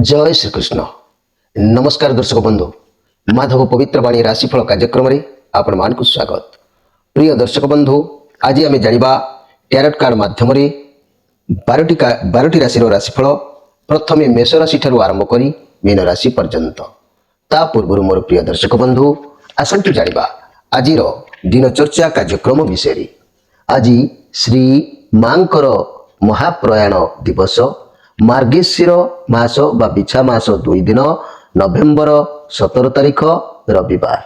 जय श्री कृष्ण। नमस्कार दर्शक बंधु, माधव पवित्र वाणी राशिफल कार्यक्रम में आपण मान को स्वागत। प्रिय दर्शक बंधु, आज आम जाना टैरोट कार्ड माध्यम 12टी राशि राशिफल प्रथम मेष राशि ठारू आरंभ करी मीन राशि पर्यंत। ता पूर्व मोर प्रिय दर्शक बंधु आसतु जाना आज दिनचर्चा कार्यक्रम विषय। आज श्री मांकर महाप्रयाण दिवस मार्गशीर मास बा बिछा मास 2 दिन नवेम्बर 17 तारीख रविवार।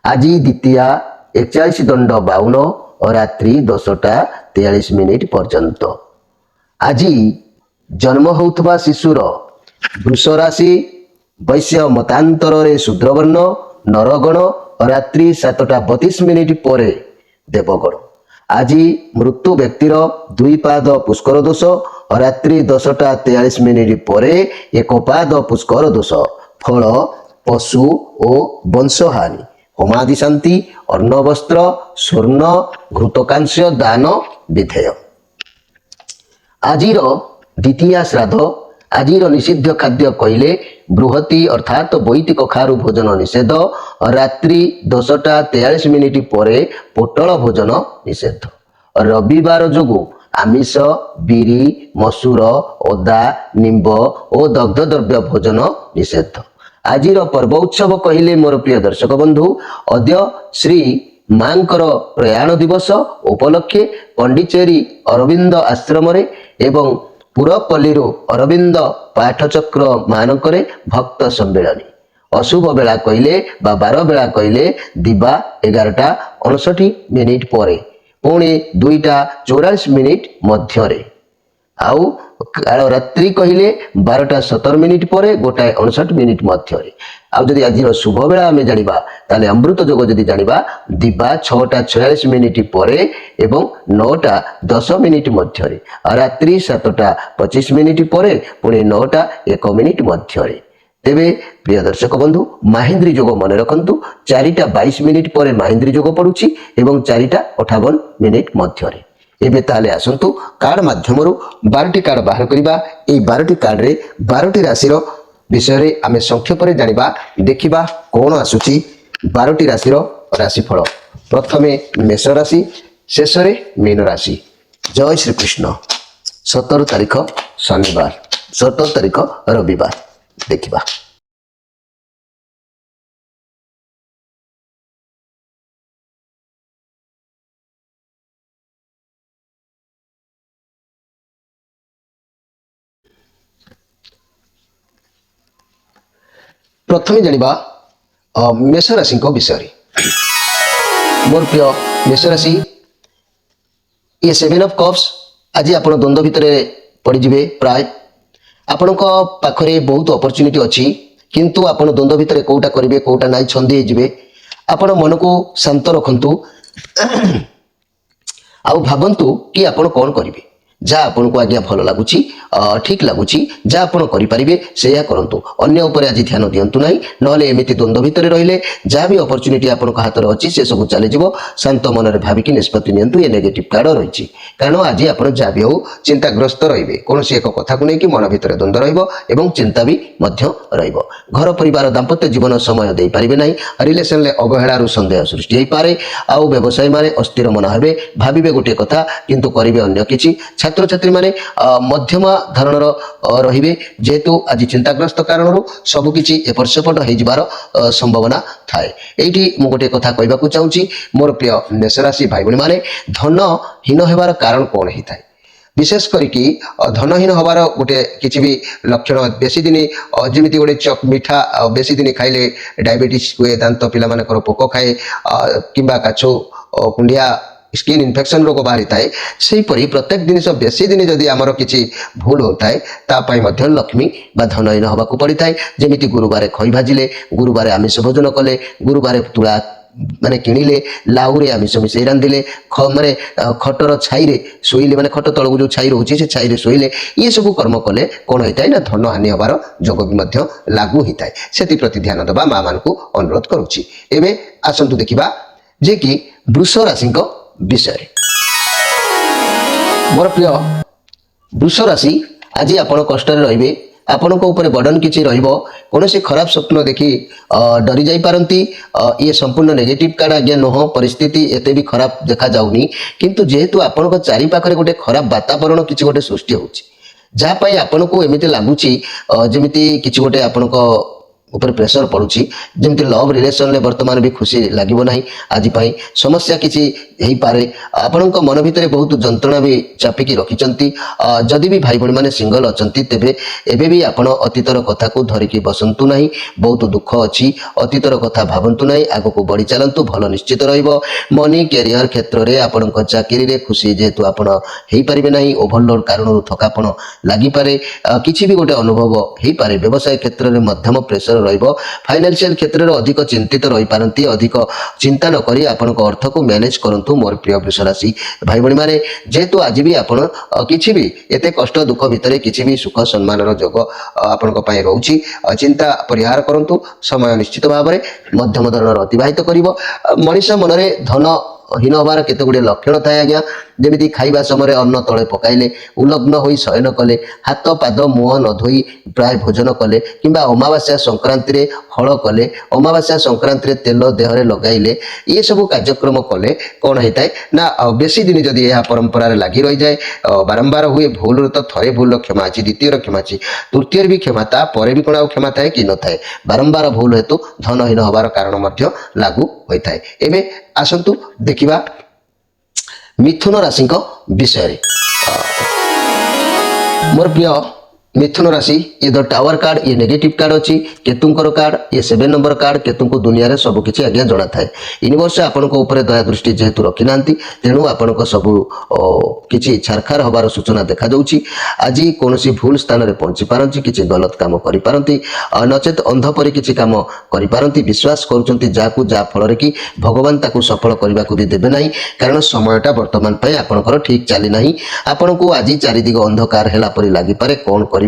आज द्वितीया 41 दंड 52 और रात्रि 10:43 पर्यंत। आज जन्म होउथबा शिशुर वृष राशि वैश्य मतांतर रे शूद्रवर्ण नरगण और रात्रि 7:32 पर देवगण। आज मृत्यु व्यक्तिर 2 पाद पुष्कर दोष और रात्रि 10:43 पर 1 पाद पुष्कर दोष। फल पशु और वंशहानि, होमादि शांति, अन्न वस्त्र स्वर्ण घृतकांस्य दान विधेय। आजिर द्वितीया श्राद्ध। आजिर निषिद्ध खाद्य कहले बृहति अर्थात वैदिक खारु भोजन निषेध और रात्रि 10:43 पर पोटल भोजन निषेध। रविवार जोगु आमिष बिरी मसूर ओदा निंब और दग्ध द्रव्य भोजन निषेध। आजिर पर्व उत्सव कहले मोर प्रिय दर्शक बंधु अद्य श्री मांकर प्रयाण दिवस उपलक्षे पंडिचेरी अरविंद आश्रम एवं पुरपल्ली अरविंद पाठचक्र मानकरे भक्त सम्मेलन। अशुभ बेला कहले बा 12 बेला कहले दिबा 11:59 पर पुणी 2:44 मध्य आउ काल रात्रि कहले 12:17 पर 1:59 मध्य। आउ जदि आज शुभ बेला आम जाना ताले अमृत जोग जदि जाना दिबा 6:46 पर एवं 9:10 मध्य। रात्रि 7:25 पर पुणी 9:01 मध्य। तेबे प्रिय दर्शक बंधु माहिंद्री जोग मन रखंतु 4:22 पर माहिंद्री जोग पड़ुछि एवं 4:58 मध्य। एबे ताले आसंतु कार्ड माध्यम 12टी कार्ड बाहर करिबा। ए 12टी कार्ड रे 12टी राशि रो विषय रे आमे संक्षेप रे जानिबा देखिबा कोन आसुछि 12टी राशि रो राशिफल। प्रथमे मेष राशि, शेष रे मीन राशि। जय श्री कृष्ण। 17 तारीख शनिवार, 17 तारीख रविवार। देखिबा प्रथमे जानिबा मेष राशि विषय। मोर प्रिय मेष राशि ये 7 ऑफ कप्स। आज आप द्वंद्व भितर पड़े प्राय आपण पाखरे बहुत अपॉर्चुनिटी अच्छी किंतु आपण द्वंद्व भितर कोटा करेंगे कोटा ना छंदी जीवे। आपण मन को शांत रखंतु आउ भावंतु कि आपण कौन करेंगे जहाँ आपन को आज्ञा भल लगुच ठीक लगुच जहाँ आपन करेंगे से करंतु। अन्य उपर आज ध्यान दिंतु ना नले एमती द्वंद्व भितर रहिले जहाँ भी अपॉर्चुनिटी आपण हाथ में अच्छी से सब चली शांत मन में भाविकी निष्पत्ति नियंतु। ये नेगेटिव कार्ड रही कारण आज आप जहाँ भी हो चिंताग्रस्त रे कौन एक कथा को लेकिन मन भर द्वंद्व रही चिंता भी घर परिवार दाम्पत्य जीवन समय दे पारे ना। रिलेसन अवहेलार सन्देह सृष्टि हो पारे। आउ व्यवसायी माने अस्थिर मन हे भावे गोटे कथा किंतु करेंगे अन्य किसी। छात्र छात्री माने मध्यम धरणर रहिबे जेहेतु आज चिंताग्रस्त कारण सबकिछि एपट सेपट हो जिबार संभावना थाए। एठी मु गोटे कथा कहबाकू चाहूची मोर प्रिय मेष राशि भाई भणी माने धनहीन हेबार कारण कौन ही थाए। विशेष करके धनहीन हबार गोटे किसी भी लक्षण बेसी दिन जमी गोटे चक मिठा बेसी दिन खाइले डायबिटीज हुए दांत पिला मानकर पोक खाए किंबा काछो कुंडिया स्किन इन्फेक्शन रोग बाहरी थाए। सेहीपरि प्रत्येक जिनिस बेसी दिन जदि आमर किसी भूल होता है तापाई मध्य लक्ष्मी बा धनहीन हवाक पड़ी थाए। जेमिति गुरुवार खई भाजिले, गुरुवार आमिष भोजन कले, गुरुवार तुला माने किणिले, लाउरे आमिष मिसई रांधिले, माने खटर छाई शोइले माने खट तलू जो छाई रोचे से छाई शोइले ये सब कर्म कले कौन होता है ना धन हानि हबार जोग भी मध्य लागू होता है। से प्रति ध्यान दबा माँ मान को अनुरोध करुच्ची। एवं आसतु देखा जे कि वृष राशि विषय। मोर प्रिय वृष राशि आज आप कष्ट रे ଆପଣଙ୍କ ଉପରେ ବର୍ଡନ କିଛି ରହିବ କୌଣସି ଖରାପ ସ୍ୱପ୍ନ ଦେଖି ଡରି ଯାଇପାରନ୍ତି ଇଏ ସମ୍ପୂର୍ଣ୍ଣ ନେଗେଟିଭ କାର୍ଡ ଆଜ୍ଞା ନୁହଁ ପରିସ୍ଥିତି ଏତେ ବି ଖରାପ ଦେଖାଯାଉନି କିନ୍ତୁ ଯେହେତୁ ଆପଣଙ୍କ ଚାରିପାଖରେ ଗୋଟେ ଖରାପ ବାତାବରଣ କିଛି ଗୋଟେ ସୃଷ୍ଟି ହେଉଛି ଯାହା ପାଇଁ ଆପଣଙ୍କୁ ଏମିତି ଲାଗୁଛି ଯେମିତି କିଛି ଗୋଟେ ଆପଣଙ୍କ ଉପରେ ପ୍ରେସର ପଡୁଛି ଯେମିତି ଲଭ ରିଲେସନରେ ବର୍ତ୍ତମାନ ବି ଖୁସି ଲାଗିବ ନାହିଁ ଆଜି ପାଇଁ ସମସ୍ୟା କିଛି ହେଇପାରେ ଆପଣଙ୍କ ମନ ଭିତରେ ବହୁତ ଯନ୍ତ୍ରଣା ବି ଚାପିକି ରଖିଛନ୍ତି ଯଦି ବି ଭାଇ ଭଉଣୀମାନେ ସିଙ୍ଗଲ ଅଛନ୍ତି ତେବେ ଏବେ ବି ଆପଣ ଅତୀତର କଥାକୁ ଧରିକି ବସନ୍ତୁ ନାହିଁ ବହୁତ ଦୁଃଖ ଅଛି ଅତୀତର କଥା ଭାବନ୍ତୁ ନାହିଁ ଆଗକୁ ବଢି ଚାଲନ୍ତୁ ଭଲ ନିଶ୍ଚିତ ରହିବ ମନି କ୍ୟାରିୟର କ୍ଷେତ୍ରରେ ଆପଣଙ୍କ ଚାକିରିରେ ଖୁସି ଯେହେତୁ ଆପଣ ହେଇପାରିବେ ନାହିଁ ଓଭରଲୋଡ କାରଣରୁ ଥକାପଣ ଲାଗିପାରେ କିଛି ବି ଗୋଟେ ଅନୁଭବ ହେଇପାରେ ବ୍ୟବସାୟ କ୍ଷେତ୍ରରେ ମଧ୍ୟମ ପ୍ରେସର ରହିବ ଫାଇନାନ୍ସିଆଲ କ୍ଷେତ୍ରରେ ଅଧିକ ଚିନ୍ତିତ ରହିପାରନ୍ତି ଅଧିକ ଚିନ୍ତା ନ କରି ଆପଣଙ୍କ ଅର୍ଥକୁ ମ୍ୟାନେଜ କରନ୍ତୁ ମୋର ପ୍ରିୟ ବୃଷ ରାଶି ଭାଇ ଭଉଣୀମାନେ ଯେହେତୁ ଆଜି ବି ଆପଣ କିଛି ବି ଏତେ କଷ୍ଟ ଦୁଃଖ ଭିତରେ କିଛି ବି ସୁଖ ସମ୍ମାନର ଯୋଗ ଆପଣଙ୍କ ପାଇଁ ରହୁଛି ଚିନ୍ତା ପରିହାର କରନ୍ତୁ ସମୟ ନିଶ୍ଚିତ ଭାବରେ ମଧ୍ୟମ ଧରଣର ଅତିବାହିତ କରିବ ମଣିଷ ମନରେ ଧନ ହୀନ ହେବାର କେତେ ଗୁଡ଼ିଏ ଲକ୍ଷଣ ଥାଏ ଆଜ୍ଞା ଯେମିତି ଖାଇବା ସମୟରେ ଅନ୍ନ ତଳେ ପକାଇଲେ ଉଲଗ୍ନ ହୋଇ ଶୟନ କଲେ ହାତ ପାଦ ମୁହଁ ନ ଧୋଇ ପ୍ରାୟ ଭୋଜନ କଲେ କିମ୍ବା ଅମାବାସ୍ୟା ସଂକ୍ରାନ୍ତିରେ ହଳ କଲେ ଅମାବାସ୍ୟା ସଂକ୍ରାନ୍ତିରେ ତେଲ ଦେହରେ ଲଗାଇଲେ ଏସବୁ କାର୍ଯ୍ୟକ୍ରମ କଲେ କ'ଣ ହେଇଥାଏ ନା ବେଶୀ ଦିନ ଯଦି ଏହା ପରମ୍ପରାରେ ଲାଗି ରହିଯାଏ ବାରମ୍ବାର ହୁଏ ଭୁଲର ତ ଥରେ ଭୁଲର କ୍ଷମା ଅଛି ଦ୍ୱିତୀୟର କ୍ଷମା ଅଛି ତୃତୀୟରେ ବି କ୍ଷମା ତାପରେ ବି କ'ଣ ଆଉ କ୍ଷମା ଥାଏ କି ନଥାଏ ବାରମ୍ବାର ଭୁଲ ହେତୁ ଧନହୀନ ହେବାର କାରଣ ମଧ୍ୟ ଲାଗୁ ହୋଇଥାଏ ଏବେ ଆସନ୍ତୁ ଦେଖିବା ମିଥୁନ ରାଶିଙ୍କ ବିଷୟରେ ମୋର ପ୍ରିୟ मिथुन राशि ये द टावर कार्ड ये नेगेटिव कार्ड अच्छी केतुंकर कार्ड ये 7 नंबर कार्ड केतु दुनिया रे सब किसी आज्ञा जना थाए यूनिवर्स आपण दया दृष्टि जेहेतु रखी ना तेणु आपण सब किसी छारखार हबार सूचना देखा जाउछि आज कौन भूल स्थान में पहुंची पारती किसी गलत काम करि नचेत अंध पर किसी काम करि विश्वास करुँच जहाँ फल कि भगवान ताकू सफल करने को भी देवे ना कारण समयटा बर्तमान आपंकर ठीक चली ना आपण को आज चारिदिग अंधकार है लगिपे कौन करेंगे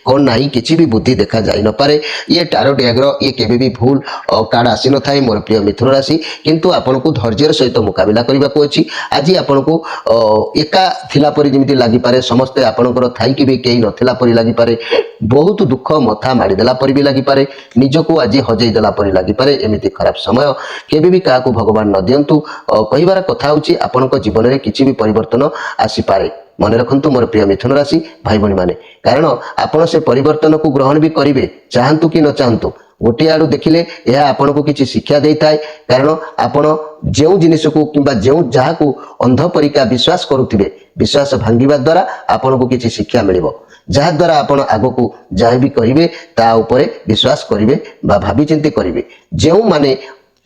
कौन नहीं किसी भी बुद्धि देखा जाई न पारे ये टारो डैग्र ये केबे भी भूल कार्ड आसी न थाए मोर प्रिय मिथुन राशि किंतु आपन को धैर्यर सहित मुकाबला करबा को अछि आज आपन को एका थिला परि जेमिति लागि पारे समस्त आपनकर थाई कि भी केही नथिला परि लागि पारे बहुत दुख मथा मारी देला परि भी लागि पारे निजको आज हजई देला परि लागि पारे एमिति खराब समय केबे भी काको भगवान न दियंतु कहिबार कथा होछि आपनक जीवन रे किछि भी परिवर्तन आसी पारे मन रखु मोर प्रिय मिथुन राशि भाई भौणी माने कारण आपण से परिवर्तन को ग्रहण भी करेंगे चाहतु कि न चाहतु गोटे आड़ू देखिले यह आपन को किसी शिक्षा दे थाए कारण आपण जो जिनिस को किंबा जो जहाँ को अंध परिका विश्वास करुथिबे विश्वास भांगिबा द्वारा आपन को किसी शिक्षा मिलिबो जहाँ द्वारा आपण आगो को जहाँ भी करिवे ता उपरे विश्वास करिवे बा भाबी चिंती करिवे जो माने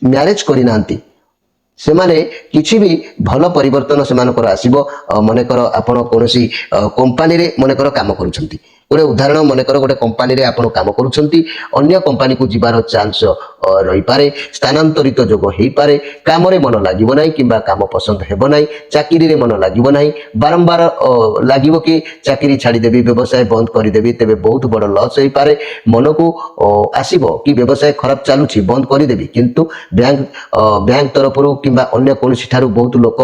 मैरेज करि नांती से माने किसी भी भल परिवर्तन से आसो मनकर आपण कौन कंपानी रे मनकर काम करुछंती गोटे उदाहरण मनकर गोटे कंपानी रे आपण काम करुछंती अन्य कंपानी को जीवार चांस रही पारे स्थानांतरित जोग हो पारे काम रे मन लागिबो नाही किंबा काम पसंद हेबो नाही चाकरी रे मन लागिबो नाही बारंबार लागिबो कि चाकरी छाड़ी देबी व्यवसाय बंद कर देबी तेबे बहुत बड़ लॉस हो पारे मन को आसीबो कि व्यवसाय खराब चालुछि बंद कर देबी किंतु बैंक तरफरु किंबा अन्य कौन ठारू बहुत लोक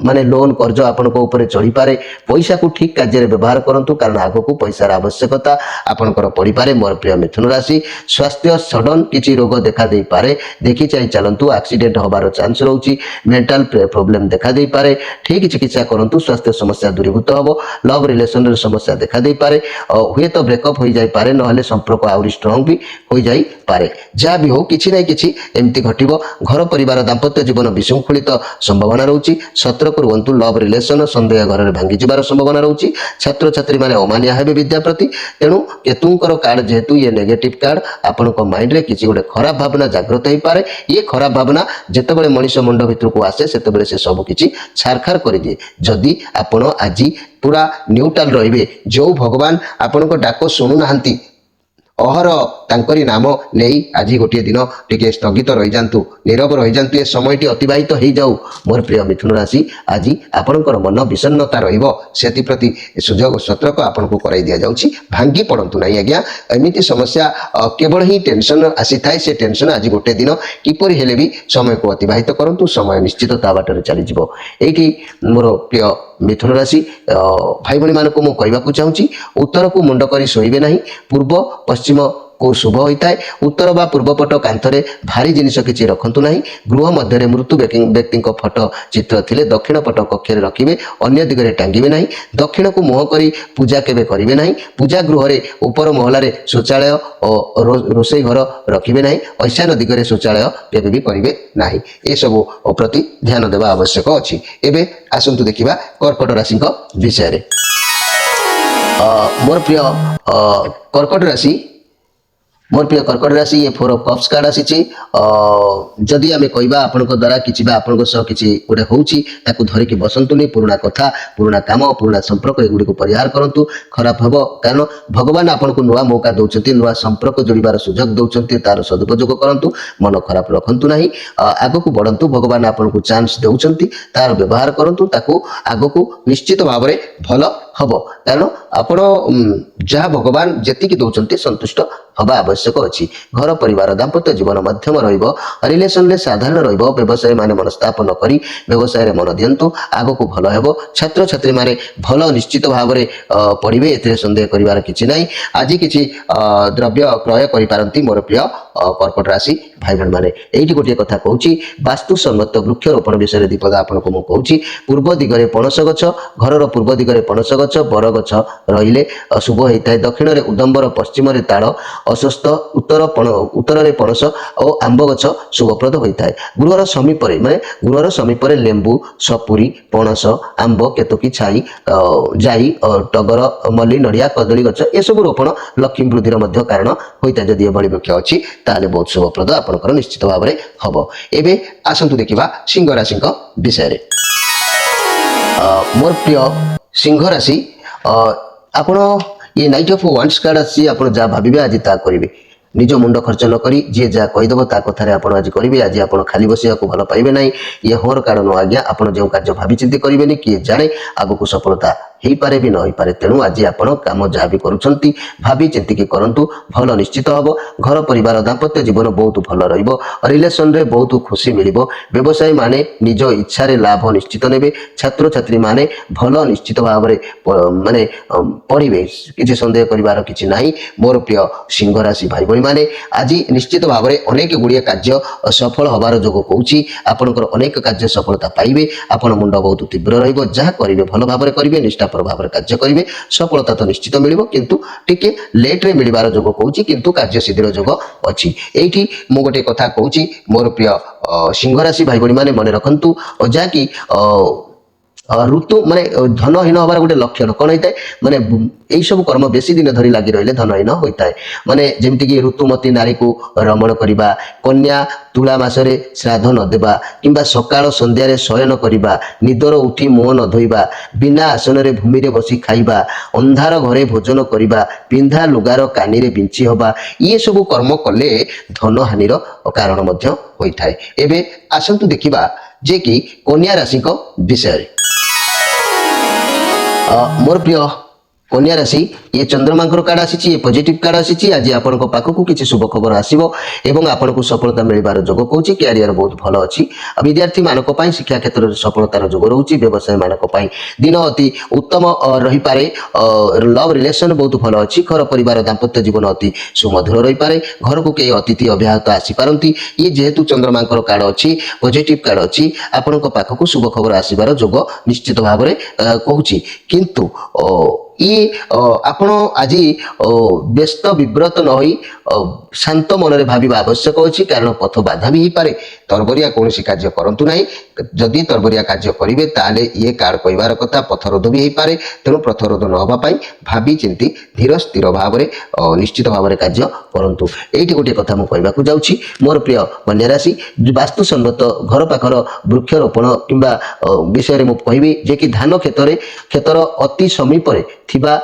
माने लोन कर्ज आपण ऊपर चढ़ी पारे पैसा को ठीक कार्य व्यवहार करंतु कारण आगो को पैसार आवश्यकता आपणकर पड़ी पारे मोर प्रिय मिथुन राशि स्वास्थ्य सडन किसी रोग देखा दे पारे देखी चाहि चलंतु एक्सीडेंट होबार चांस रहउछि मेंटल प्रॉब्लम देखा दे पारे ठीक चिकित्सा करंतु स्वास्थ्य समस्या दूरीभूत हबो लव रिलेशन रे समस्या देखा दे पारे हुए तो ब्रेकअप हो जाय पारे नहले संपर्क आउरी स्ट्रांग भी हो जाय पारे जहाँ भी हो किछि नै किछि एमती घटिबो घर परिवार दाम्पत्य जीवन विशृंखलित संभावना रहउछि सतर्क रुहंतु लव रिलेशन संदेह घर में भांगी जिबार संभावना रहउछि छात्र छात्री माने अमानिया हेबे विद्या प्रति तेणु केतुंकर कार्ड जेहेतु ये नेगेटिव कार्ड आपनक माइंड रे किसी गोटे खराब भावना जागृत हो पारे ये खराब भावना जेतेबेले मनुष्य मुंड भितर को आसे सेतेबेले से सब किछि छारखार कर दिए जदि आपण आज पूरा न्यूट्रल रहिबे जो भगवान आपनक डाक सुनु नाहंती अहर तांकरी नाम नहीं आज गोटे दिन टिके स्थगित रही जातु नीरव रही जातु ये समय अतिबाहित हो जाऊ मोर प्रिय मिथुन राशि आज आपणकर मन विषन्नता रही प्रति सुजोग सतर्क आपन को कराई दिया जाउछि भांगी पड़ंतु नहीं आज्ञा एमिति समस्या केवल ही टेंशन आसी थाए से टेंशन आज गोटे दिन किपरि हेले भी समय को अतिबाहित करंतु समय निश्चित ता बाटर चली जिवो एठी मोर प्रिय मिथुन राशि भाई भाई मानक मु कहवाक चाहूँगी उत्तर को मुंड कर शोबे ना पूर्व पश्चिम को शुभ होता है उत्तर बा पूर्वपट कांथरे भारी जिनिस किसी रखु ना गृह मध्य मृत्यु व्यक्ति फटो चित्र थिले दक्षिण पट कक्ष रखिए अन्य दिगरे टांगे ना दक्षिण को मुह कर पूजा केबे करिवे नहीं पूजा गृह रे ऊपर महलार शौचालय और रोषे घर रखिए ना ईशान दिगरे शौचालय केबे भी करिवे नाही ए सब प्रति ध्यान देवा आवश्यक अछि। एबे आसंतु देखिबा कर्कट राशि विषय रे मोर प्रिय कर्कट राशि मोर प्रिय कर्कट राशि ये 4 ऑफ कप्स कार्ड आसी जदि आम कहवा आपण द्वारा किसी आपण किसी गोटे होता धरिकी बसतुनि पुराणा कथा पुराणा काम पुराणा संपर्क एगुड़ी को परिहार करूँ खराब हम कारण भगवान आपन को नुआ मौका दौरान नुआ संपर्क जोड़ार सुजोग दौरान तार सदुपयोग करूँ मन खराब रखु ना आग को बढ़ंतु भगवान आपन को चांस दौरान तार व्यवहार करूँ आग को निश्चित भाव में भल हम कारण आपण जहाँ भगवान जी दौरान संतुष्ट हवा आवश्यक अच्छी घर परिवार दाम्पत्य जीवन मध्यम रिलेशन रे साधारण व्यवसाय माने मनस्ताप न करी व्यवसाय रे मन दियंतु आग को भल हेबो छात्र छात्री माने भल निश्चित भाव में पढ़िबे एते संदेह करिवार किछि नाही आज किछि द्रव्य क्रय करि पारंती मोर प्रिय कर्कट राशि भाई बहन माने एठी गोटे कथा कहूची वास्तु सम्मत वृक्षरोपण विषय दीपद आपन को मु कहूची पूर्व दिगरे पणस गछ घरर पूर्व दिगरे पणस गछ बर गछ रहिले शुभ होइताय दक्षिण रे उदंबर पश्चिम रे ताड़ अस्वस्थ उत्तर रे पणस और आंब गछ शुभप्रद होता है गृहर समीप माने गृहर समीप लेंबू सपुरी पणस आंब केतकी छाई जाई टगर मल्ली नड़िया कदली गछ ए सब रोपण लक्ष्मी वृद्धिर मध्य कारण होता है जदि एभली वृक्ष अच्छी ताले बहुत शुभप्रद आपनकर निश्चित भाव में हम एबे आसंतु देखिबा सिंह राशि विषय रे मोर प्रिय सिंह राशि आपण ये नाइट ऑफ वांड्स कार्ड आसी आप जहाँ भावे आज ता करेंगे निज मुंड खर्च न करी जी जहाँ कहीदेव ता कथार आप आज करेंगे आज आप खाली बसिया को भल पाइबे ना ये होर कार्ड न आज्ञा आप जो कार्य भावी चिंती करेंगे किए जाने आग को सफलता हो पारे भी न हो पारे तेणु आज आप कम जहाँ भी करुँच भावी चिंतिकी करूँ भल निश्चित हम घर परिवार दाम्पत्य जीवन बहुत भल रिलेशन रे बहुत खुशी मिल व्यवसायी माने निज इच्छा रे लाभ निश्चित ने छात्र छात्री माने भल निश्चित भाव में माने पढ़े किसी सन्देह करार कि ना मोर प्रिय सिंह राशि भाई भाई माने आज निश्चित भाव में अनेक गुड़िया कार्य सफल हबार जोग कौची आपंकर अनेक कार्य सफलता पाइबे आपण मुंड बहुत तीव्र रहा करेंगे भल भाव में करेंगे निष्ठा भाव में कार्य करेंगे सफलता तो निश्चित मिल किंतु टिके लेट रे मिलबार जोग कहूँ किंतु कार्य सिद्धिर जोग अच्छी एठी मु गोटे कथा कहूँ मोर प्रिय सिंह राशि भाई भाई माने मन रखु जहाँकि ऋतु माने धनहीन हबार गोटे लक्षण कौन होता है माने यही सब कर्म बेसी दिन धरी लगी रही धनहीन होता है माने जमती कि ऋतुमती नारी को रमण करवा कन्या तुला मासरे श्राद्ध न देवा किंबा सकाळ संध्यारे शयन करवा निदर उठी मुह न धोइबा बिना आसन रे भूमि रे बसी खाइबा अंधार घरे भोजन करवा पिंधा लुगार कानी रे बिंची हबा ये सब कर्म कले धन हानिर कारण मध्य होता है। एबे आसंतु देखिबा जे कि कन्या राशि विषय मोर प्रिय कन्या राशि ये चंद्रमा कार्ड आसी ये पॉजिटिव कार्ड आसी आज आपण पाखक किसी शुभ खबर आसो एवं आपन को सफलता मिलबार जोग कहूँ कैरियर बहुत भल अच्छी विद्यार्थी मानक शिक्षा क्षेत्र में सफलतार जोग रोचे व्यवसाय मानक दिन अति उत्तम रही पारे लव रिलेशन बहुत भल अच्छी घर परिवार दाम्पत्य जीवन अति सुमधुर रही पारे घर को कई अतिथि अव्याहत आसीपारती ये जेहेतु चंद्रमा कार्ड अच्छी पॉजिटिव कार्ड अच्छी आपण पाखक शुभ खबर आसबार जोग निश्चित भाव में कहूँ किंतु ये आपण आज व्यस्त विव्रत न होई शांत मन रे भाविबा आवश्यक अछि कारण पथ बाधा भी पारे तरबरिया कौन कार्य करंतु नाही जदि तरबरिया कार्य करेंगे ताले ये कार्ड कहबार कथा पथरोध भी पारे तेणु पथरोध न होगा भावी चिंती धीर स्थिर भाव में निश्चित भाव में कार्य करंतु एठी गोटे कथा मु कहबाक जाउछि मोर प्रिय कन्या राशि वास्तु सम्मत घर पाखर वृक्षरोपण किंबा विषय में मु कहबी जे कि धान क्षेत्र अति समीप थिबा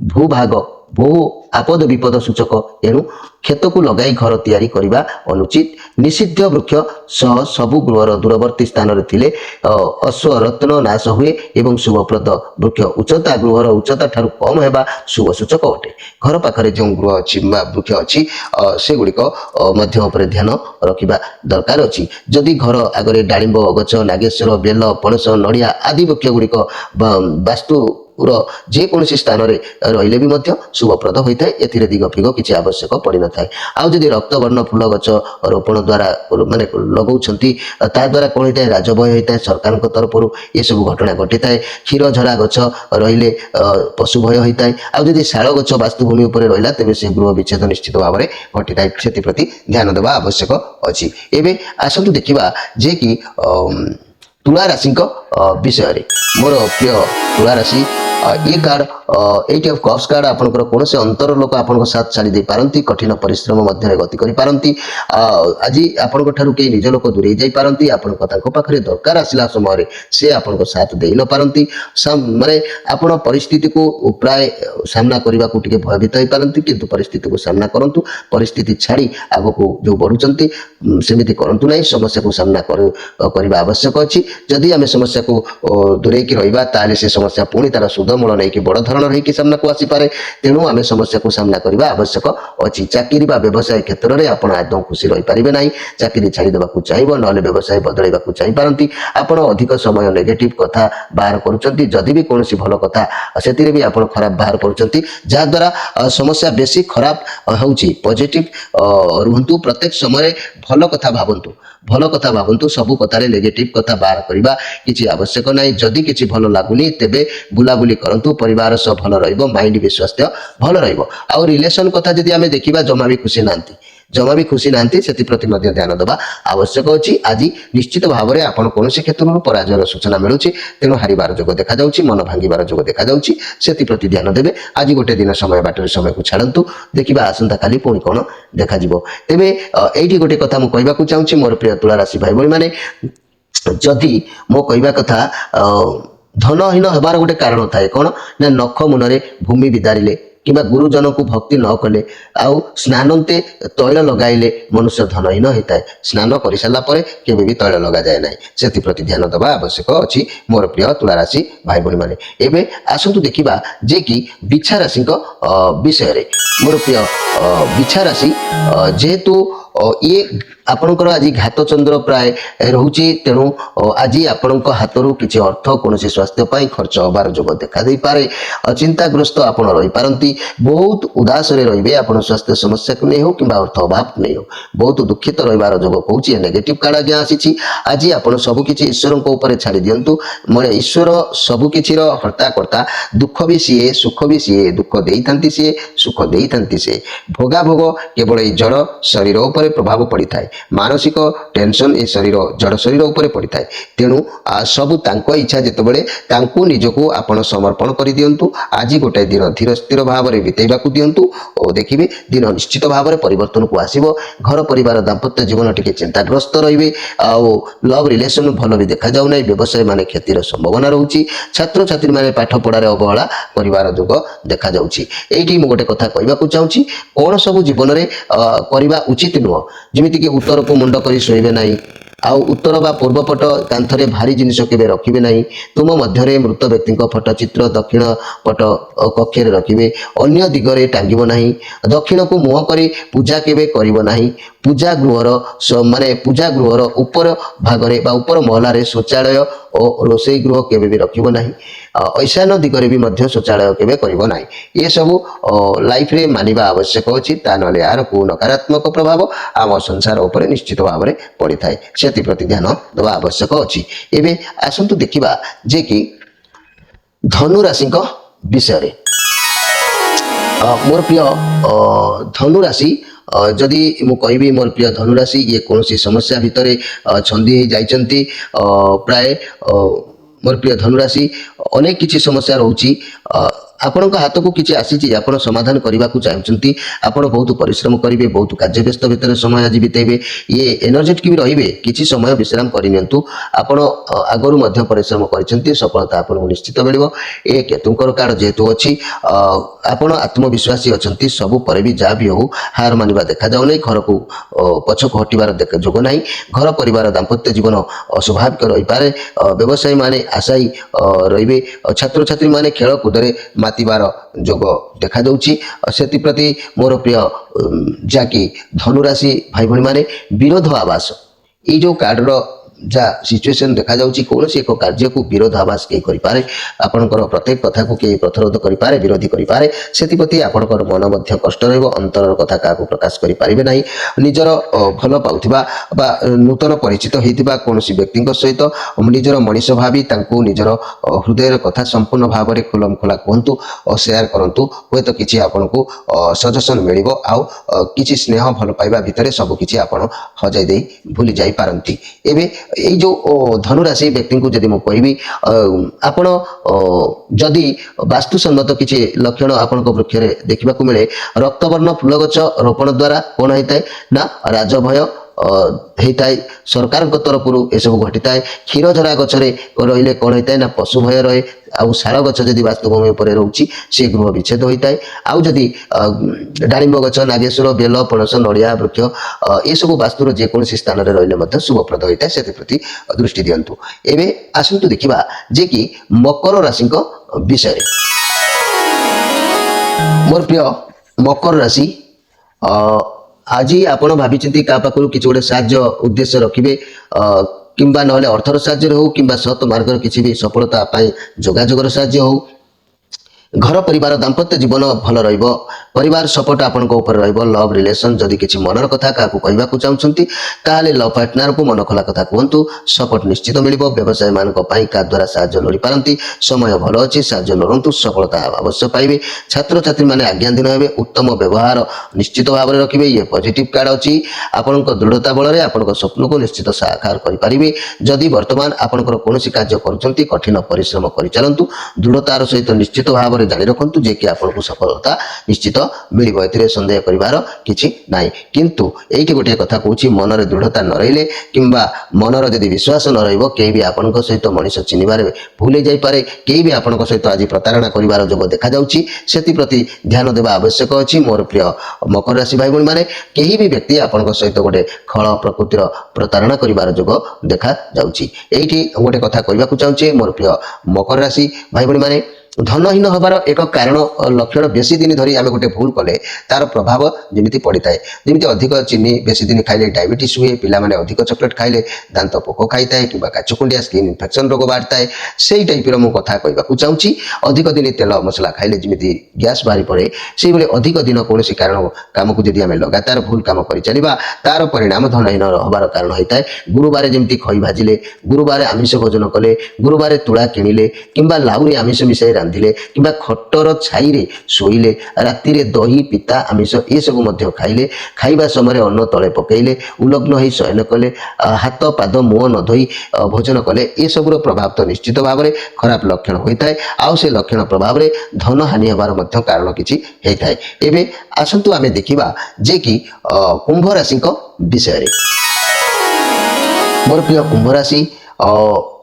भूभाग ବହୁ ଆପଦ ବିପଦ ସୂଚକ। ଏଣୁ କ୍ଷେତକୁ ଲଗାଇ ଘର ତିଆରି କରିବା ଅନୁଚିତ। ନିଷିଦ୍ଧ ବୃକ୍ଷ ସହ ସବୁ ଗୃହର ଦୂରବର୍ତ୍ତୀ ସ୍ଥାନରେ ଥିଲେ ଅଶ୍ୱରତ୍ନ ନାଶ ହୁଏ ଏବଂ ଶୁଭପ୍ରଦ ବୃକ୍ଷ ଉଚ୍ଚତା ଗୃହର ଉଚ୍ଚତା ଠାରୁ କମ ହେବା ଶୁଭ ସୂଚକ ଅଟେ। ଘର ପାଖରେ ଯେଉଁ ଗୃହ ଅଛି ବା ବୃକ୍ଷ ଅଛି ସେଗୁଡ଼ିକ ମଧ୍ୟ ଉପରେ ଧ୍ୟାନ ରଖିବା ଦରକାର ଅଛି। ଯଦି ଘର ଆଗରେ ଡାଳିମ୍ବ ଗଛ, ନାଗେଶ୍ୱର, ବେଲ, ପଣସ, ନଡ଼ିଆ ଆଦି ବୃକ୍ଷ ଗୁଡ଼ିକ ବାସ୍ତୁର ଯେକୌଣସି ସ୍ଥାନରେ ରହିଲେ ବି ମଧ୍ୟ ଶୁଭପ୍ରଦ ହୋଇଥାଏ। ଏଥିରେ ଦିଗ ଫିଗ କିଛି ଆବଶ୍ୟକ ପଡ଼ିନଥାଏ। ଆଉ ଯଦି ରକ୍ତବର୍ଣ୍ଣ ଫୁଲ ଗଛ ରୋପଣ ଦ୍ୱାରା ମାନେ ଲଗାଉଛନ୍ତି ତା ଦ୍ୱାରା କ'ଣ ହୋଇଥାଏ, ରାଜଭୟ ହୋଇଥାଏ। ସରକାରଙ୍କ ତରଫରୁ ଏସବୁ ଘଟଣା ଘଟିଥାଏ। କ୍ଷୀର ଝରା ଗଛ ରହିଲେ ପଶୁ ଭୟ ହୋଇଥାଏ। ଆଉ ଯଦି ଶାଳ ଗଛ ବାସ୍ତୁଭୂମି ଉପରେ ରହିଲା ତେବେ ସେ ଗୃହ ବିଚ୍ଛେଦ ନିଶ୍ଚିତ ଭାବରେ ଘଟିଥାଏ। ସେଥିପ୍ରତି ଧ୍ୟାନ ଦେବା ଆବଶ୍ୟକ ଅଛି। ଏବେ ଆସନ୍ତୁ ଦେଖିବା ଯେ କି ତୁଳା ରାଶିଙ୍କ ବିଷୟରେ। ମୋର ପ୍ରିୟ ତୁଳା ରାଶି, ये कार्ड 8 ऑफ कप्स कार्ड आपनकर कोनसे अंतर लोक आपनक साथ छाड़ी दे पारंती, कठिन परिश्रम मध्य गति करि पारंती। आज आपनक ठारू के निज लोक दूरे जाई पारंती। आपनक तांको पाखरे दरकार आसिला समय से आपनक साथ देई न पारंती। माने आपण परिस्थिति को प्राय सामना करबा को टिके भयभीत होई पारंती, किंतु परिस्थिति को सामना करंतु। परिस्थिति छाड़ी आगो जो बढ़ुचंती सेमिति करंतु नाही। समस्या को सामना करबा आवश्यक अछि। जदि आमे समस्या को दूरे की रहिबा ताले से समस्या पुणी तार सुदमूल नहीं कि बड़ धरण नहीं कि सामना को आसीपे। तेणु आम समस्या को सामना करने आवश्यक अच्छी। चाकरी व्यवसाय क्षेत्र में आप आदौ खुशी रही पारे ना। चाकरी छाड़ीदेवा चाहिए ना व्यवसाय बदलवा चाहिए। आपड़ अधिक समय नेगेटिव कथा बाहर करुँच भी कौन भल कथा से भी आप खराब बाहर करुँच जहाद्वारा समस्या बेसी खराब होची। पॉजिटिव रुहतु प्रत्येक समय भल कथा भावतु, भल कथा भावतु। सबू कथार नेगेटिव कथा बाहर करने किसी आवश्यक ना। जदि किसी भल लगुनि तेबे बुलाबुली करंतु। परिवार सब भल रहिबो, माइंड भी स्वास्थ्य भल रहिबो। आ रिलेशन कथा जदि आमे देखिबा जमा भी खुशी नांती, जमा भी खुशी नांती। सेति प्रति मध्ये ध्यान देबा आवश्यक अछि। आज निश्चित भाव में आपण कोनोसी क्षेत्रରୁ पराजयर सूचना मिलुछि। तेणु हारिबार जोग देखा जाउछि, मन भांगिबार जोग देखा जाउछि। सेति प्रति ध्यान देबे। आज गोटे दिन समय बाटर समय को छाड़ंतु। देखिबा आसंता काली पुणी कोन देखा जिवो। तेबे एइठी गोटे कथा मु कहबाकू चाहूछि मोर प्रिय तुला राशि भाई भणी माने, जदि मो कहबा कथा धनहीन हबार गोटे कारण थाए कौन ना, नख मुनरे भूमि विदारिले किंबा गुरुजन को भक्ति न कले आउ स्नानते तैल लगाइले मनुष्य धनहीन होता है। स्नान कर सारा पर केबे भी तैल लगा जाए ना। से प्रति ध्यान देवा आवश्यक अच्छी मोर प्रिय तुला राशि भाई भणी माने। एबे आसंतु देखिबा जे कि बिछा राशि विषय। मोर प्रिय बिछा राशि जेहेतु ये आपणकर आज घात चंद्र प्राय रोचे। तेणु आज आपण हाथरू किसी अर्थ कौन स्वास्थ्य खर्च हबार जोग देखा दे पारे। चिंताग्रस्त आप रही पारती। बहुत उदास रे आप स्वास्थ्य समस्या को नहीं हो कि अर्थ अभाव को नहीं हो। बहुत दुखित रही जोग कौन नेगेटिव कार्ड आज्ञा आसी। आज आप सबकि ईश्वर छाड़ी दिंतु। मैं ईश्वर सबकि हर्ता करता। दुख भी सीए, सुख भी सीए। दुख दे था सी, सुख दे था सी। भोगा भोग केवल जड़ शरीर उपर प्रभाव पड़ी थाए। मानसिक टेंशन ए शरीर जड़ शरीर उपर पड़ी थाए। तेणु सबू तांको इच्छा जितेबाला तांको निजको आपण समर्पण कर दिंतु। आज गोटे दिन धीर स्थिर भाव में बितेवाक दिंतु और देखिए दिन निश्चित भाव में परिवर्तन को आसो। घर परिवार दाम्पत्य जीवन टी चिंताग्रस्त रे। लव रिलेशन भल भी देखा जाऊना। व्यवसाय मान क्षतिर संभावना रोचे। छात्र छात्री मैंने पाठ पढ़ार अवहेला कर जोग देखा जाऊँगी। ये गोटे कथा कहवाक चाहूँगी कौन सब जीवन में करवा उचित नुह। जमीक उत्तर को मुंड कर शोबे ना। आउ उत्तर बा पूर्व पट कांथरे भारी जिनिस केबे रखिबे नहीं। तुम मध्यरे मृत व्यक्ति फटचित्र दक्षिण पट कक्ष रखिबे। अन्य दिगरे टांगिब नहीं। दक्षिण को मुह करी पूजा केबे करिब नहीं। पूजा गृहर माने पूजा गृहर ऊपर भागरे बा ऊपर महलारे शौचालय और रोषेई गृह केबे भी रखिब नहीं। ईशान दिगरे भी मध्य शौचालय केबे करिब नहीं। ये सब लाइफ रे मानिबा आवश्यक अछि। ता नले यार को नकारात्मक प्रभाव आम संसार उपर निश्चित भाव में पड़ी थाए। से प्रति ध्यान देवा आवश्यक अच्छी। एवं आसतु देखा जे कि धनु राशि विषय। मोर प्रिय धनु राशि जदि मु कहबी मोर प्रिय धनुराशि ये कौन समस्या भितर छंदी जाइचंती। प्राय मोर प्रिय धनुराशि अनेक किसी समस्या रोची। ଆପଣଙ୍କ ହାତକୁ କିଛି ଆସିଛି ଆପଣ ସମାଧାନ କରିବାକୁ ଚାହୁଁଛନ୍ତି ଆପଣ ବହୁତ ପରିଶ୍ରମ କରିବେ ବହୁତ କାର୍ଯ୍ୟବ୍ୟସ୍ତ ଭିତରେ ସମୟ ଆଜି ବିତେଇବେ ଇଏ ଏନର୍ଜେଟିକ୍ ବି ରହିବେ କିଛି ସମୟ ବିଶ୍ରାମ କରିନିଅନ୍ତୁ ଆପଣ ଆଗରୁ ମଧ୍ୟ ପରିଶ୍ରମ କରିଛନ୍ତି ସଫଳତା ଆପଣଙ୍କୁ ନିଶ୍ଚିତ ମିଳିବ ଏ କେତୁଙ୍କର କାର୍ଡ ଯେହେତୁ ଅଛି ଆପଣ ଆତ୍ମବିଶ୍ୱାସୀ ଅଛନ୍ତି ସବୁ ପରେ ବି ଯାହା ବି ହଉ ହାର ମାନିବା ଦେଖାଯାଉନାହିଁ ଘରକୁ ପଛକୁ ହଟିବାର ଯୋଗ ନାହିଁ ଘର ପରିବାର ଦାମ୍ପତ୍ୟ ଜୀବନ ସ୍ୱାଭାବିକ ରହିପାରେ ବ୍ୟବସାୟୀ ମାନେ ଆଶାୟୀ ରହିବେ ଛାତ୍ରଛାତ୍ରୀ ମାନେ ଖେଳକୁଦରେ ମାତିବାର ଯୋଗ ଦେଖାଯାଉଛି ସେଥିପ୍ରତି ମୋର ପ୍ରିୟ ଯାହାକି ଧନୁରାଶି ଭାଇ ଭଉଣୀମାନେ ବିରୋଧ ଆବାସ ଏଇ ଯେଉଁ କାର୍ଡର ଯାହା ସିଚୁଏସନ୍ ଦେଖାଯାଉଛି କୌଣସି ଏକ କାର୍ଯ୍ୟକୁ ବିରୋଧ ଆବାସ କେହି କରିପାରେ ଆପଣଙ୍କର ପ୍ରତ୍ୟେକ କଥାକୁ କେହି ପ୍ରତିରୋଧ କରିପାରେ ବିରୋଧୀ କରିପାରେ ସେଥିପ୍ରତି ଆପଣଙ୍କର ମନ ମଧ୍ୟ କଷ୍ଟ ରହିବ ଅନ୍ତରର କଥା କାହାକୁ ପ୍ରକାଶ କରିପାରିବେ ନାହିଁ ନିଜର ଭଲ ପାଉଥିବା ବା ନୂତନ ପରିଚିତ ହୋଇଥିବା କୌଣସି ବ୍ୟକ୍ତିଙ୍କ ସହିତ ନିଜର ମଣିଷ ଭାବି ତାଙ୍କୁ ନିଜର ହୃଦୟର କଥା ସମ୍ପୂର୍ଣ୍ଣ ଭାବରେ ଖୋଲମଖୋଲା କୁହନ୍ତୁ ଓ ସେୟାର କରନ୍ତୁ ହୁଏତ କିଛି ଆପଣଙ୍କୁ ସଜେସନ୍ ମିଳିବ ଆଉ କିଛି ସ୍ନେହ ଭଲ ପାଇବା ଭିତରେ ସବୁ କିଛି ଆପଣ ହଜାଇ ଦେଇ ଭୁଲି ଯାଇପାରନ୍ତି ଏବେ এই যে ধনুরাশি ব্যক্তি যদি মু কহিবি আপন যদি বাস্তুসম্মত কিছু লক্ষণ আপনার বৃক্ষরে দেখা মিলে রক্তবর্ণ ফুল গছ রোপণ দ্বারা কোণ হয়ে না রাজভয় होता है सरकार तरफ एसबू घटी है क्षीरझरा गचरे रही कौन होता है ना पशु भय रहे आउ शाल गच जदि वास्तुभूमि पर रोचे से गृह विच्छेद होता है आउ जदि डालिंब गच नागेश्वर बेल पणस नड़िया वृक्ष ये सब वास्तुर जेकोसी स्थान में रही शुभप्रद होता है से प्रति दृष्टि दिंतु एवं आसतु देखा जे कि मकर राशि विषय मोर प्रिय मकर राशि आज आपण भाई क्या पाखु कि गोटे साहाଯ୍ୟ उद्देश्य रखिए किंबा ना अर्थर साहाଯ୍य हो कि सत मार्ग किसी भी सफलता जोगाजोगर साहाଯ୍य हो घर परिवार दाम्पत्य जीवन भल परिवार सपोर्ट आपण लव रिलेशन जदि किसी मनर कथा क्या कहवाक चाहते ताले लव पार्टनर को मन खोला कथा कहतु सपोर्ट निश्चित मिल व्यवसायी मान क्या द्वारा साहाଯ୍य लोड़ी पारती समय भल अच्छी साहाଯ୍य लड़ू सफलता अवश्य पाइबे छात्र छात्री मैंने आज्ञाधीन हे उत्तम व्यवहार निश्चित भाव में रखिए ये पॉजिटिव कार्ड अच्छी आपण दृढ़ता बल में आपण स्वप्न को निश्चित साकार करेंगे जदि बर्तमान आपंकर कौन कार्य करुँच कठिन परिश्रम कर चलतु दृढ़तार सहित निश्चित भाव जारी रखु जे कि आपको सफलता निश्चित मिल सन्देह कर किसी ना किंतु ये गोटे कथा कहूँ मनरे दृढ़ता न रही कि मनर जदि विश्वास न रही भी आपण सहित मनीष चिन्हबार भूल जापे कई भी आपण सहित आज प्रतारणा कर जोग देखा से प्रति ध्यान देवा आवश्यक अच्छी मोर प्रिय मकर राशि भाई भाई मैंने कहीं भी व्यक्ति आपण सहित गोटे खल प्रकृतिर प्रतारणा कर जोग देखा ये गोटे कथा कहवाक चाहूँगी मोर प्रिय मकर राशि भाई भाई मैंने धनहीन हबार एक कारण लक्षण बेसी दिन धरी आम गोटे भूल कले तार प्रभाव जमी पड़ी था जमी अधिक चीनी बेसी दिन खाइले डायबिटीज हुए पिला माने अधिक चॉकलेट खाइले दांत पोक खाई था कि काचुकुंडिया स्किन इन्फेक्शन रोग बाहर थाए से टाइप मु कथा कहवाक चाहूँगी अधिक दिन तेल मसला खाइले जमी गैस बाहरी पड़े से भाई अधिक दिन कौन कारण कम को जब आम लगातार भूल कम कर चलवा तार परिणाम धनहीन हबार कारण होता है गुरुवार जमी खई भाजिले गुरुवार आमिष भोजन कले गुरुवार तुला किणिले कि लाउरी आमिष मिसाई रांधिले कि खटर छाई रे शोइले राति रे दही पिता आमिष ये सब खाइले खाइबा समय अन्न तले पकईले उलग्न हो शयन कले हाथ पाद मुह न धोई भोजन कले ये सब प्रभाव तो निश्चित भाव में खराब लक्षण होता है आउ से लक्षण प्रभाव में धन हानि हबार कारण किसी होता है एवं आसतु आम देखा जे कि कुंभ राशि विषय मोर प्रिय कुंभ राशि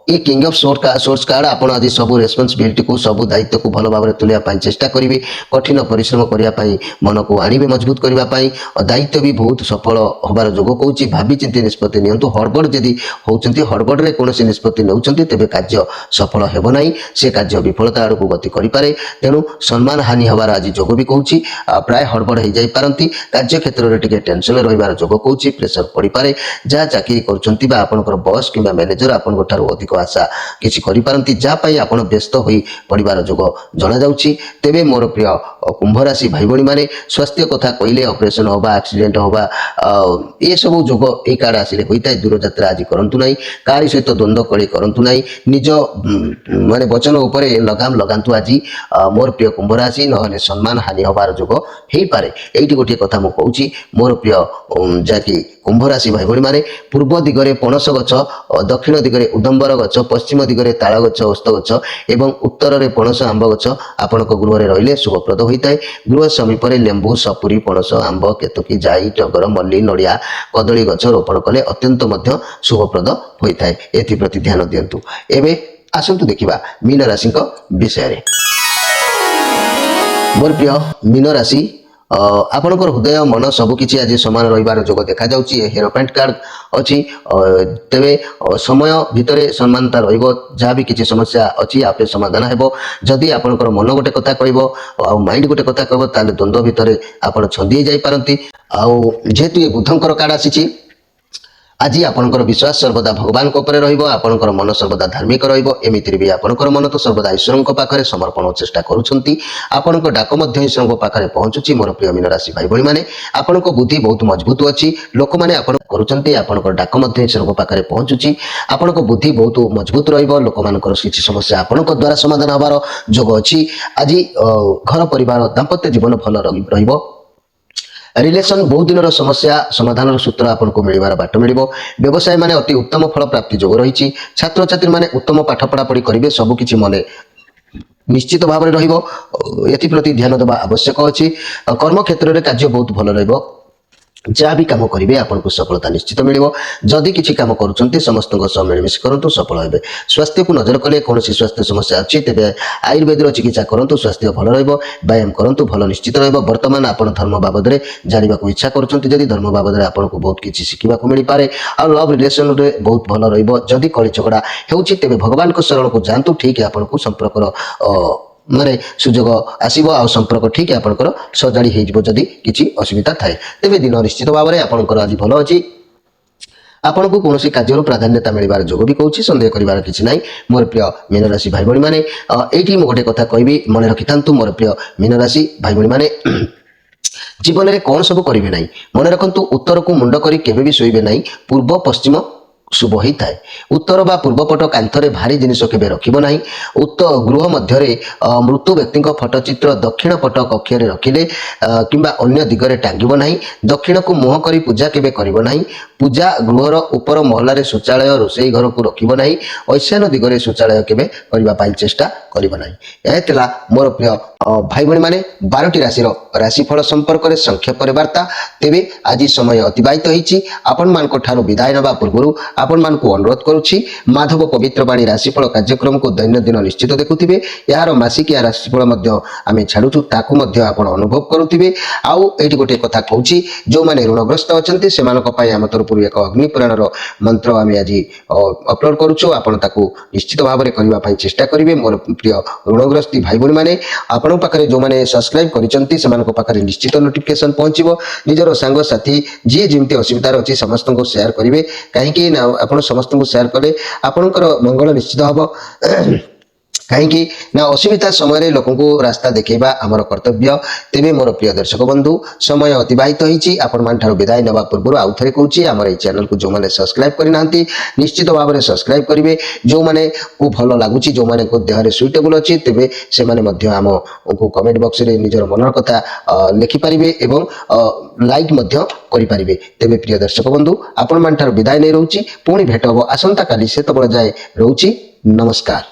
ये किंग ऑफ सोर्स कार्ड आप आज सब रेस्पॉन्सिबिलिटी को सब दायित्व को भल भाव में तुलना चेष्टा करेंगे कठिन परिश्रम करने मन को आणवे मजबूत करने दायित्व भी बहुत सफल होबार जोग कहूँ भावी चिंती निष्पत्ति नियंतु हड़बड़ जदि होती हड़बड़ में कौन निष्पत्ति नौकरी तेज कार्य सफल होना से कार्य विफलता आड़ को गति करे तेणु सम्मान हानि हबार आज जोग भी कहूँ प्राय हड़बड़ हो जापारती कार्य क्षेत्र में टे टेंशन रही जोग कहूँ प्रेसर पड़ पाए जहाँ चाकरी कर बॉस कि मैनेजर आपंठ अधिक आशा किसी करिपारंती जहाँपाई आपण व्यस्त हो पड़ार जोग जना जाउछि तेबे मोर प्रिय कुंभ राशि भाई भाई माने स्वास्थ्य कथा कहले ऑपरेशन होबा एक्सीडेंट होबा ये सब जोग ए कार्ड आसिले होता है दूर यात्रा आज करंतु नाही कारी सहित द्वंद्व कली करंतु नाही निज माने वचन उपरे लगाम लगांतु आज मोर प्रिय कुंभ राशि नहले सम्मान हानि होबार जोग हेई पारे एइटी गोटे कथा मु कहूछि मोर प्रिय जाकी कुंभ राशि भाई भाई माने पूर्व दिगरे पणस गछ दक्षिण दिगरे उदंबर ଗଛ, ପଶ୍ଚିମ ଦିଗରେ ତାଳ ଗଛ, ଓସ୍ତ ଗଛ ଏବଂ ଉତ୍ତରରେ ପଣସ ଆମ୍ବ ଗଛ ଆପଣଙ୍କ ଗୃହରେ ରହିଲେ ଶୁଭପ୍ରଦ ହୋଇଥାଏ। ଗୃହ ସମୀପରେ ଲେମ୍ବୁ, ସପୁରୀ, ପଣସ, ଆମ୍ବ, କେତକୀ, ଜାଇ, ଟଗର, ମଲ୍ଲି, ନଡ଼ିଆ, କଦଳୀ ଗଛ ରୋପଣ କଲେ ଅତ୍ୟନ୍ତ ମଧ୍ୟ ଶୁଭପ୍ରଦ ହୋଇଥାଏ। ଏଥିପ୍ରତି ଧ୍ୟାନ ଦିଅନ୍ତୁ। ଏବେ ଆସନ୍ତୁ ଦେଖିବା ମୀନ ରାଶିଙ୍କ ବିଷୟରେ। ମୋର ପ୍ରିୟ ମୀନ ରାଶି, ଆପଣଙ୍କର ହୃଦୟ ମନ ସବୁକିଛି ଆଜି ସମାନ ରହିବାର ଯୋଗ ଦେଖାଯାଉଛି। ହେରୋଫାଣ୍ଟ କାର୍ଡ ଅଛି। ତେବେ ସମୟ ଭିତରେ ସମାନତା ରହିବ। ଯାହା ବି କିଛି ସମସ୍ୟା ଅଛି ଆପେ ସମାଧାନ ହେବ। ଯଦି ଆପଣଙ୍କର ମନ ଗୋଟେ କଥା କହିବ ଆଉ ମାଇଣ୍ଡ ଗୋଟେ କଥା କହିବ ତାହେଲେ ଦ୍ୱନ୍ଦ୍ୱ ଭିତରେ ଆପଣ ଛନ୍ଦି ଯାଇପାରନ୍ତି। ଆଉ ଯେହେତୁ ଏ ବୁଧଙ୍କର କାର୍ଡ ଆସିଛି, ଆଜି ଆପଣଙ୍କର ବିଶ୍ୱାସ ସର୍ବଦା ଭଗବାନଙ୍କ ଉପରେ ରହିବ। ଆପଣଙ୍କର ମନ ସର୍ବଦା ଧାର୍ମିକ ରହିବ। ଏମିତିରେ ବି ଆପଣଙ୍କର ମନ ତ ସର୍ବଦା ଈଶ୍ୱରଙ୍କ ପାଖରେ ସମର୍ପଣ ଚେଷ୍ଟା କରୁଛନ୍ତି। ଆପଣଙ୍କ ଡାକ ମଧ୍ୟ ଈଶ୍ୱରଙ୍କ ପାଖରେ ପହଞ୍ଚୁଛି। ମୋର ପ୍ରିୟ ମୀନ ରାଶି ଭାଇ ଭଉଣୀମାନେ, ଆପଣଙ୍କ ବୁଦ୍ଧି ବହୁତ ମଜବୁତ ଅଛି। ଲୋକମାନେ ଆପଣ କରୁଛନ୍ତି, ଆପଣଙ୍କ ଡାକ ମଧ୍ୟ ଈଶ୍ୱରଙ୍କ ପାଖରେ ପହଞ୍ଚୁଛି। ଆପଣଙ୍କ ବୁଦ୍ଧି ବହୁତ ମଜବୁତ ରହିବ। ଲୋକମାନଙ୍କର କିଛି ସମସ୍ୟା ଆପଣଙ୍କ ଦ୍ୱାରା ସମାଧାନ ହେବାର ଯୋଗ ଅଛି। ଆଜି ଘର ପରିବାର ଦାମ୍ପତ୍ୟ ଜୀବନ ଭଲ ରହିବ। ରିଲେସନ ବହୁତ ଦିନର ସମସ୍ୟା ସମାଧାନର ସୂତ୍ର ଆପଣଙ୍କୁ ମିଳିବାର ବାଟ ମିଳିବ। ବ୍ୟବସାୟ ମାନେ ଅତି ଉତ୍ତମ ଫଳ ପ୍ରାପ୍ତି ଯୋଗ ରହିଛି। ଛାତ୍ରଛାତ୍ରୀମାନେ ଉତ୍ତମ ପାଠ ପଢ଼ାପଢ଼ି କରିବେ। ସବୁକିଛି ମନେ ନିଶ୍ଚିତ ଭାବରେ ରହିବ। ଏଥିପ୍ରତି ଧ୍ୟାନ ଦେବା ଆବଶ୍ୟକ ଅଛି। କର୍ମକ୍ଷେତ୍ରରେ କାର୍ଯ୍ୟ ବହୁତ ଭଲ ରହିବ। ଯାହା ବି କାମ କରିବେ ଆପଣଙ୍କୁ ସଫଳତା ନିଶ୍ଚିତ ମିଳିବ। ଯଦି କିଛି କାମ କରୁଛନ୍ତି ସମସ୍ତଙ୍କ ସହ ମିଳିମିଶି କରନ୍ତୁ, ସଫଳ ହେବେ। ସ୍ୱାସ୍ଥ୍ୟକୁ ନଜର କଲେ କୌଣସି ସ୍ୱାସ୍ଥ୍ୟ ସମସ୍ୟା ଅଛି ତେବେ ଆୟୁର୍ବେଦର ଚିକିତ୍ସା କରନ୍ତୁ, ସ୍ୱାସ୍ଥ୍ୟ ଭଲ ରହିବ। ବ୍ୟାୟାମ କରନ୍ତୁ, ଭଲ ନିଶ୍ଚିତ ରହିବ। ବର୍ତ୍ତମାନ ଆପଣ ଧର୍ମ ବାବଦରେ ଜାଣିବାକୁ ଇଚ୍ଛା କରୁଛନ୍ତି, ଯଦି ଧର୍ମ ବାବଦରେ ଆପଣଙ୍କୁ ବହୁତ କିଛି ଶିଖିବାକୁ ମିଳିପାରେ। ଆଉ ଲଭ୍ ରିଲେସନରେ ବହୁତ ଭଲ ରହିବ। ଯଦି କଳି ଝଗଡ଼ା ହେଉଛି ତେବେ ଭଗବାନଙ୍କ ଶରଣକୁ ଯାଆନ୍ତୁ, ଠିକ୍ ଆପଣଙ୍କୁ ସମ୍ପର୍କର ମାନେ ସୁଯୋଗ ଆସିବ ଆଉ ସମ୍ପର୍କ ଠିକ୍ ଆପଣଙ୍କର ସଜାଡ଼ି ହେଇଯିବ ଯଦି କିଛି ଅସୁବିଧା ଥାଏ। ତେବେ ଦିନ ନିଶ୍ଚିତ ଭାବରେ ଆପଣଙ୍କର ଆଜି ଭଲ ଅଛି। ଆପଣଙ୍କୁ କୌଣସି କାର୍ଯ୍ୟରୁ ପ୍ରାଧାନ୍ୟତା ମିଳିବାର ଯୋଗ ବି କହୁଛି, ସନ୍ଦେହ କରିବାର କିଛି ନାହିଁ। ମୋର ପ୍ରିୟ ମୀନ ରାଶି ଭାଇ ଭଉଣୀମାନେ, ଏଇଠି ମୁଁ ଗୋଟେ କଥା କହିବି, ମନେ ରଖିଥାନ୍ତୁ ମୋର ପ୍ରିୟ ମୀନ ରାଶି ଭାଇ ଭଉଣୀମାନେ। ଜୀବନରେ କ'ଣ ସବୁ କରିବେ ନାହିଁ, ମନେ ରଖନ୍ତୁ ଉତ୍ତରକୁ ମୁଣ୍ଡ କରି କେବେ ବି ଶୋଇବେ ନାହିଁ। ପୂର୍ବ ପଶ୍ଚିମ ଶୁଭ ହେଇଥାଏ। ଉତ୍ତର ବା ପୂର୍ବପଟ କାନ୍ଥରେ ଭାରି ଜିନିଷ କେବେ ରଖିବ ନାହିଁ। ଗୃହ ମଧ୍ୟରେ ମୃତ ବ୍ୟକ୍ତିଙ୍କ ଫଟୋଚିତ୍ର ଦକ୍ଷିଣ ପଟ କକ୍ଷରେ ରଖିଲେ କିମ୍ବା ଅନ୍ୟ ଦିଗରେ ଟାଙ୍ଗିବ ନାହିଁ। ଦକ୍ଷିଣକୁ ମୁହଁ କରି ପୂଜା କେବେ କରିବ ନାହିଁ। ପୂଜା ଗୃହର ଉପର ମହଲାରେ ଶୌଚାଳୟ ରୋଷେଇ ଘରକୁ ରଖିବ ନାହିଁ। ଐଶାନ୍ୟ ଦିଗରେ ଶୌଚାଳୟ କେବେ କରିବା ପାଇଁ ଚେଷ୍ଟା କରିବ ନାହିଁ। ଏହା ଥିଲା ମୋର ପ୍ରିୟ ଭାଇ ଭଉଣୀମାନେ 12ଟି ରାଶିର ରାଶିଫଳ ସମ୍ପର୍କରେ ସଂକ୍ଷେପରେ ବାର୍ତ୍ତା। ତେବେ ଆଜି ସମୟ ଅତିବାହିତ ହୋଇଛି। ଆପଣମାନଙ୍କ ଠାରୁ ବିଦାୟ ନେବା ପୂର୍ବରୁ ଆପଣମାନଙ୍କୁ ଅନୁରୋଧ କରୁଛି, ମାଧବ ପବିତ୍ର ବାଣୀ ରାଶିଫଳ କାର୍ଯ୍ୟକ୍ରମକୁ ଦୈନନ୍ଦିନ ନିଶ୍ଚିତ ଦେଖୁଥିବେ। ଏହାର ମାସିକିଆ ରାଶିଫଳ ମଧ୍ୟ ଆମେ ଛାଡ଼ୁଛୁ, ତାକୁ ମଧ୍ୟ ଆପଣ ଅନୁଭବ କରୁଥିବେ। ଆଉ ଏଇଠି ଗୋଟେ କଥା କହୁଛି, ଯେଉଁମାନେ ଋଣଗ୍ରସ୍ତ ଅଛନ୍ତି ସେମାନଙ୍କ ପାଇଁ ଆମ ତରଫରୁ ଏକ ଅଗ୍ନି ପୁରାଣର ମନ୍ତ୍ର ଆମେ ଆଜି ଅପଲୋଡ଼ କରୁଛୁ। ଆପଣ ତାକୁ ନିଶ୍ଚିତ ଭାବରେ କରିବା ପାଇଁ ଚେଷ୍ଟା କରିବେ। ମୋର ପ୍ରିୟ ଋଣଗ୍ରସ୍ତି ଭାଇ ଭଉଣୀମାନେ, ଆପଣଙ୍କ ପାଖରେ ଯେଉଁମାନେ ସବସ୍କ୍ରାଇବ୍ କରିଛନ୍ତି ସେମାନଙ୍କ ପାଖରେ ନିଶ୍ଚିତ ନୋଟିଫିକେସନ୍ ପହଞ୍ଚିବ। ନିଜର ସାଙ୍ଗସାଥି ଯିଏ ଯେମିତି ଅସୁବିଧାରେ ଅଛି ସମସ୍ତଙ୍କୁ ସେୟାର କରିବେ। କାହିଁକି ନା ଆପଣ ସମସ୍ତଙ୍କୁ ସେୟାର କଲେ ଆପଣଙ୍କର ମଙ୍ଗଳ ନିଶ୍ଚିତ ହେବ। କାହିଁକି ନା ଅସୁବିଧା ସମୟରେ ଲୋକଙ୍କୁ ରାସ୍ତା ଦେଖାଇବା ଆମର କର୍ତ୍ତବ୍ୟ। ତେବେ ମୋର ପ୍ରିୟ ଦର୍ଶକ ବନ୍ଧୁ, ସମୟ ଅତିବାହିତ ହୋଇଛି। ଆପଣମାନଠାରୁ ବିଦାୟ ନେବା ପୂର୍ବରୁ ଆଉ ଥରେ କହୁଛି, ଆମର ଏହି ଚ୍ୟାନେଲକୁ ଯେଉଁମାନେ ସବସ୍କ୍ରାଇବ୍ କରିନାହାନ୍ତି ନିଶ୍ଚିତ ଭାବରେ ସବସ୍କ୍ରାଇବ୍ କରିବେ। ଯେଉଁମାନଙ୍କୁ ଭଲ ଲାଗୁଛି, ଯେଉଁମାନଙ୍କ ଦେହରେ ସୁଇଟେବୁଲ୍ ଅଛି ତେବେ ସେମାନେ ମଧ୍ୟ ଆମକୁ କମେଣ୍ଟ ବକ୍ସରେ ନିଜର ମନର କଥା ଲେଖିପାରିବେ ଏବଂ ଲାଇକ୍ ମଧ୍ୟ କରିପାରିବେ। ତେବେ ପ୍ରିୟ ଦର୍ଶକ ବନ୍ଧୁ, ଆପଣମାନଠାରୁ ବିଦାୟ ନେଇ ରହୁଛି। ପୁଣି ଭେଟ ହେବ ଆସନ୍ତାକାଲି। ସେତେବେଳେ ଯାଏ ରହୁଛି। ନମସ୍କାର।